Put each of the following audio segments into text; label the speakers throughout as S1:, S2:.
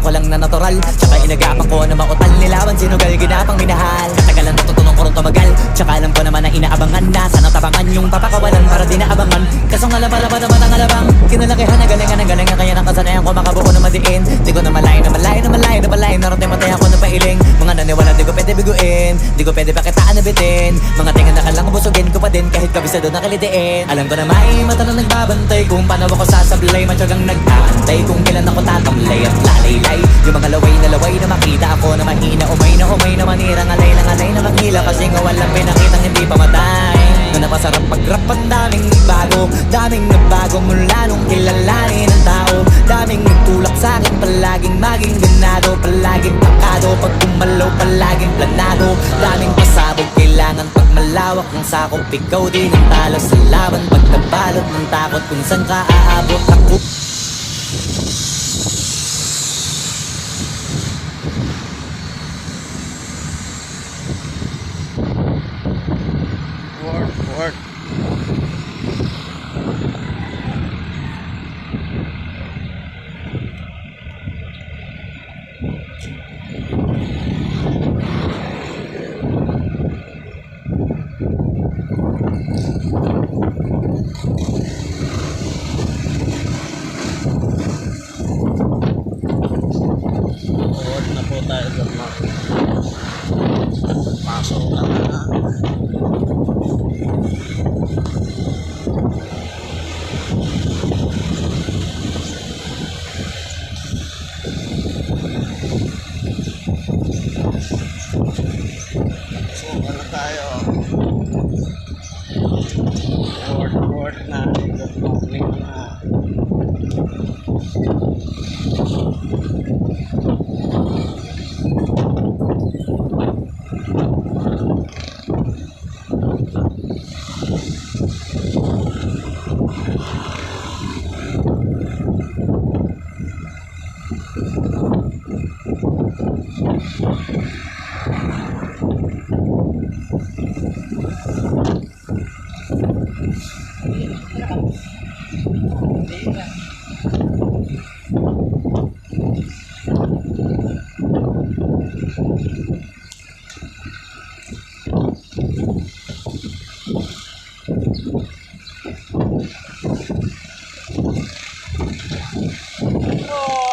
S1: ko lang na natural. Tsaka inagapan ko na mautal, nilawan sinugal, ginapang minahal. Katagalan natutunan ko rin tumagal, tsaka alam ko naman na inaabangan na. Sana tabangan yung papakawalan para di naabangan. Kaso nga laban naman ang alabang kinalakihan na galingan ng galingan, kaya nakasanayan ko makabuo na madiin. Di ko na malayo na malayo na malayo na malayo, narating matay ako ng pailing. Mga naniwala di ko pwede biguin, di ko pwede pakitaan na bitin. Mga tinga na kalang busugin ko pa din kahit kabisado na kalitiin. Alam ko na may mata na nagbabantay kung paano ako sasablay. Matyagang nag-aantay kung kailan ako tatamlay at lalaylay. Yung mga laway na makita ako na mahina, umay na manirang alay lang alay na maghila. Kasi nga walang pinakitang hindi pamatay. Na napasarap pag-rap, ang daming nagbago mula nung kilalanin ang tao. Daming nagtulak sa'kin, palaging maging ganado, palaging pakado, pag kumalaw palaging planado. Daming pasabog, kailangan pag malawak ng sakop. Ikaw din ang talo sa laban, pag nabalot ng takot kung saan ka aabot ako.
S2: Work. Forward na po tayo sa mga pasok na tayo. Forward na. Good morning na.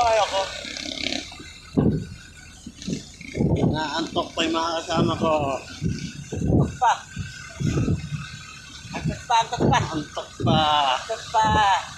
S2: Ayoko. Naantok pa yung mga kasama ko. Antok pa. Antok pa.